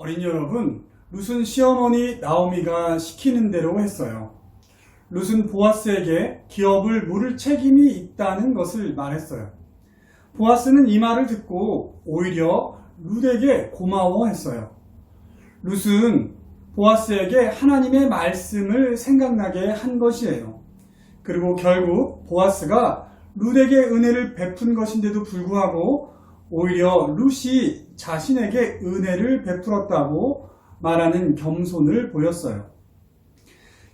어린 여러분, 룻은 시어머니 나오미가 시키는 대로 했어요. 룻은 보아스에게 기업을 물을 책임이 있다는 것을 말했어요. 보아스는 이 말을 듣고 오히려 룻에게 고마워했어요. 룻은 보아스에게 하나님의 말씀을 생각나게 한 것이에요. 그리고 결국 보아스가 룻에게 은혜를 베푼 것인데도 불구하고 오히려 룻이 자신에게 은혜를 베풀었다고 말하는 겸손을 보였어요.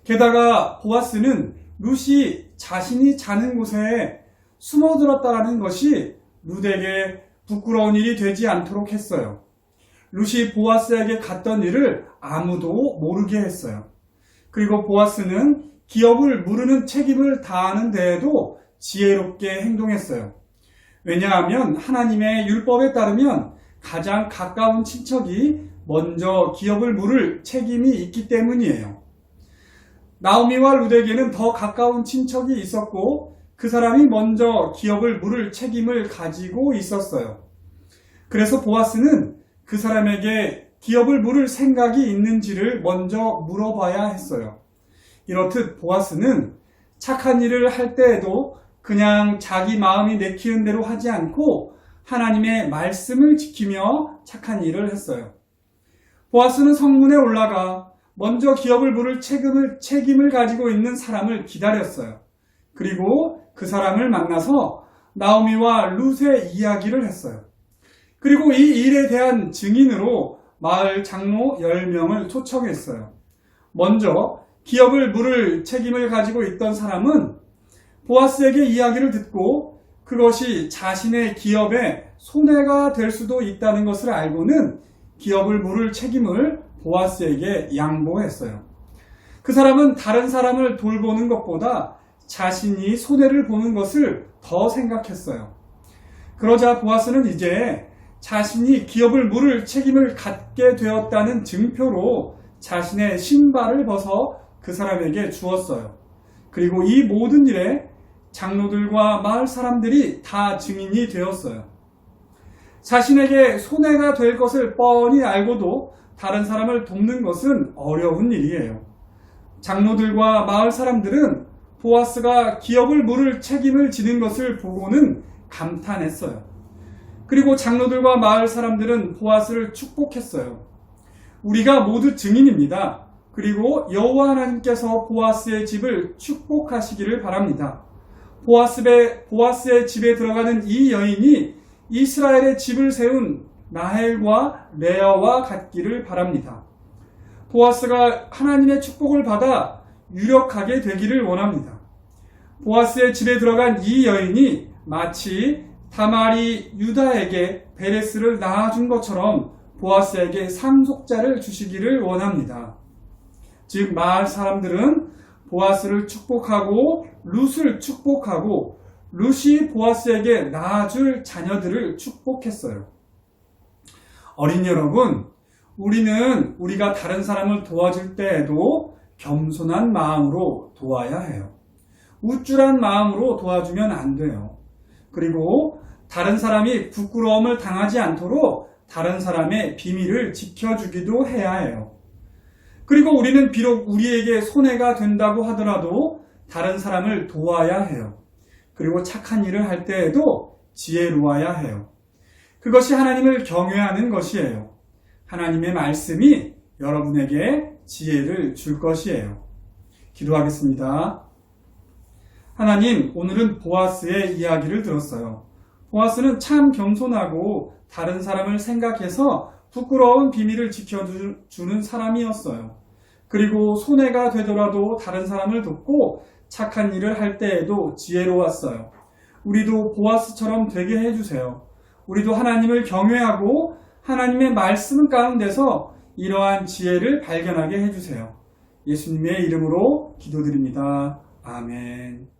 게다가 보아스는 룻이 자신이 자는 곳에 숨어들었다는 것이 룻에게 부끄러운 일이 되지 않도록 했어요. 룻이 보아스에게 갔던 일을 아무도 모르게 했어요. 그리고 보아스는 기업을 무르는 책임을 다하는 데에도 지혜롭게 행동했어요. 왜냐하면 하나님의 율법에 따르면 가장 가까운 친척이 먼저 기업을 물을 책임이 있기 때문이에요. 나오미와 룻에게는 더 가까운 친척이 있었고 그 사람이 먼저 기업을 물을 책임을 가지고 있었어요. 그래서 보아스는 그 사람에게 기업을 물을 생각이 있는지를 먼저 물어봐야 했어요. 이렇듯 보아스는 착한 일을 할 때에도 그냥 자기 마음이 내키는 대로 하지 않고 하나님의 말씀을 지키며 착한 일을 했어요. 보아스는 성문에 올라가 먼저 기업을 물을 책임을 가지고 있는 사람을 기다렸어요. 그리고 그 사람을 만나서 나오미와 룻의 이야기를 했어요. 그리고 이 일에 대한 증인으로 마을 장로 10명을 초청했어요. 먼저 기업을 물을 책임을 가지고 있던 사람은 보아스에게 이야기를 듣고 그것이 자신의 기업에 손해가 될 수도 있다는 것을 알고는 기업을 물을 책임을 보아스에게 양보했어요. 그 사람은 다른 사람을 돌보는 것보다 자신이 손해를 보는 것을 더 생각했어요. 그러자 보아스는 이제 자신이 기업을 물을 책임을 갖게 되었다는 증표로 자신의 신발을 벗어 그 사람에게 주었어요. 그리고 이 모든 일에 장로들과 마을 사람들이 다 증인이 되었어요. 자신에게 손해가 될 것을 뻔히 알고도 다른 사람을 돕는 것은 어려운 일이에요. 장로들과 마을 사람들은 보아스가 기업을 물을 책임을 지는 것을 보고는 감탄했어요. 그리고 장로들과 마을 사람들은 보아스를 축복했어요. 우리가 모두 증인입니다. 그리고 여호와 하나님께서 보아스의 집을 축복하시기를 바랍니다. 보아스의 집에 들어가는 이 여인이 이스라엘의 집을 세운 라헬과 레아와 같기를 바랍니다. 보아스가 하나님의 축복을 받아 유력하게 되기를 원합니다. 보아스의 집에 들어간 이 여인이 마치 다말이 유다에게 베레스를 낳아준 것처럼 보아스에게 상속자를 주시기를 원합니다. 즉 마을 사람들은 보아스를 축복하고 룻을 축복하고 룻이 보아스에게 낳아줄 자녀들을 축복했어요. 어린 여러분, 우리는 우리가 다른 사람을 도와줄 때에도 겸손한 마음으로 도와야 해요. 우쭐한 마음으로 도와주면 안 돼요. 그리고 다른 사람이 부끄러움을 당하지 않도록 다른 사람의 비밀을 지켜주기도 해야 해요. 그리고 우리는 비록 우리에게 손해가 된다고 하더라도 다른 사람을 도와야 해요. 그리고 착한 일을 할 때에도 지혜로워야 해요. 그것이 하나님을 경외하는 것이에요. 하나님의 말씀이 여러분에게 지혜를 줄 것이에요. 기도하겠습니다. 하나님, 오늘은 보아스의 이야기를 들었어요. 보아스는 참 겸손하고 다른 사람을 생각해서 부끄러운 비밀을 지켜주는 사람이었어요. 그리고 손해가 되더라도 다른 사람을 돕고 착한 일을 할 때에도 지혜로웠어요. 우리도 보아스처럼 되게 해주세요. 우리도 하나님을 경외하고 하나님의 말씀 가운데서 이러한 지혜를 발견하게 해주세요. 예수님의 이름으로 기도드립니다. 아멘.